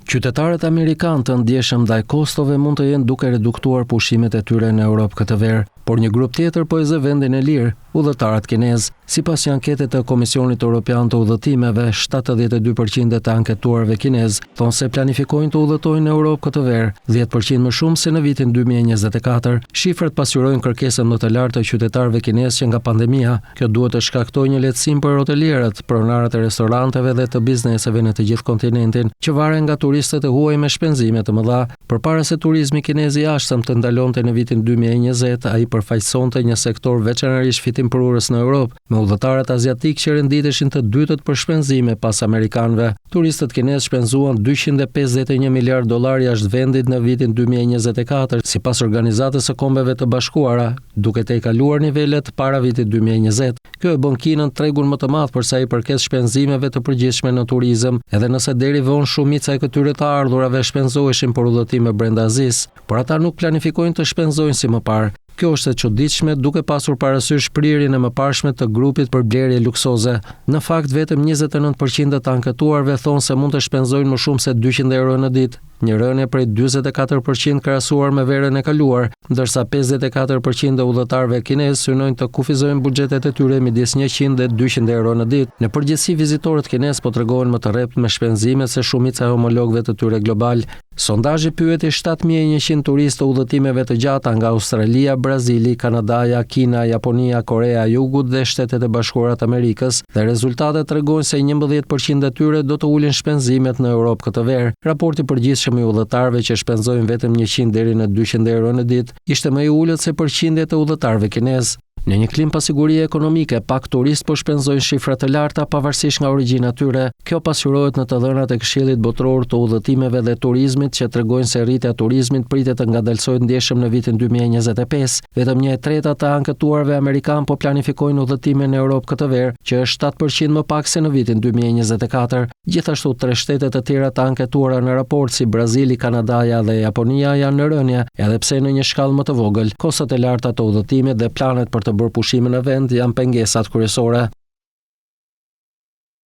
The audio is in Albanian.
Qytetarët amerikanë të ndjeshëm ndaj kostove mund të jenë duke reduktuar pushimet e tyre në Europë këtë verë, por një grup tjetër po e zë vendin e lirë, udhëtarët kinezë. Sipas një ankete të Komisionit Evropian të Udhëtimeve, 72% të anketuarve kinezë thonë se planifikojnë të udhëtojnë në Europë këtë verë, 10% më shumë se në vitin 2024. Shifrat pasqyrojnë kërkesën më të lartë të qytetarëve kinezë që nga pandemia. Kjo duhet të shkaktojë një lehtësim për hotelierët, pronarët e restoranteve dhe të bizneseve në të gjithë kontinentin, që varen nga turistët e huaj me shpenzime të mëdha. Përpara se turizmi kinez i jashtëm të ndalonte në vitin 2020, ai përfaqësonte një sektor veçanërisht fitimprurës në Europë, me udhëtarët aziatik që renditeshin të dytët për shpenzime pas amerikanëve. Turistët kinezë shpenzuan $251 miliard jashtë vendit në vitin 2024, sipas Organizatës së Kombeve të Bashkuara, duke tejkaluar nivelet para vitit 2020. Kjo e bën Kinën tregun më të madh për sa i përket shpenzimeve të përgjithshme në turizëm, edhe nëse deri vonë shumica e këtyre të ardhurave shpenzoheshin për udhëtime brenda Azisë, por ata nuk planifikojnë të shpenzojnë si më parë. Kjo është e çuditshme duke pasur parasysh prirjen e mëparshme të grupit për blerje luksoze. Në fakt, vetëm 29% të anketuarve thonë se mund të shpenzojnë më shumë se €200 në ditë, një rënje prej 44% krahasuar me verën e kaluar, ndërsa 54% e udhëtarëve kinezë synojnë të kufizojnë buxhetet e tyre midis €100 dhe €200 në ditë. Në përgjithësi, vizitorët kinezë po tregohen më të rrept me shpenzime se shumica e homologëve të tyre global. Sondazhi pyeti 7100 turistë të udhëtimeve të gjata nga Australia, Brazili, Kanadaja, Kina, Japonia, Korea e Jugut dhe Shtetet e Bashkuara të Amerikës, dhe rezultatet tregojnë se 11% e tyre do të ulin shpenzimet në Europë këtë verë. Raporti përgjithshëm i udhëtarëve që shpenzojnë vetëm 100 deri në €200 në ditë ishte më i ulët se përqindjet e udhëtarëve kinezë. Në një klim pasigurie ekonomike, pak turistë po shpenzojnë shifra të larta pavarësisht nga origjina e tyre. Kjo pasqyrohet në të dhënat e Këshillit Botëror të Udhëtimeve dhe Turizmit, që tregojnë se rritja e turizmit pritet të ngadalsojë ndjeshëm në vitin 2025. Vetëm 1/3 të anketuarve amerikan po planifikojnë udhëtime në Europë këtë verë, që është 7% më pak se në vitin 2024. Gjithashtu, 3 shtete të tjera të anketuara në raport, si Brazili, Kanadaja dhe Japonia, janë në rënje, edhe pse në një shkallë më të vogël. Kostot e larta të udhëtimit dhe planet për të bërë pushime në vend janë pengesat kryesore.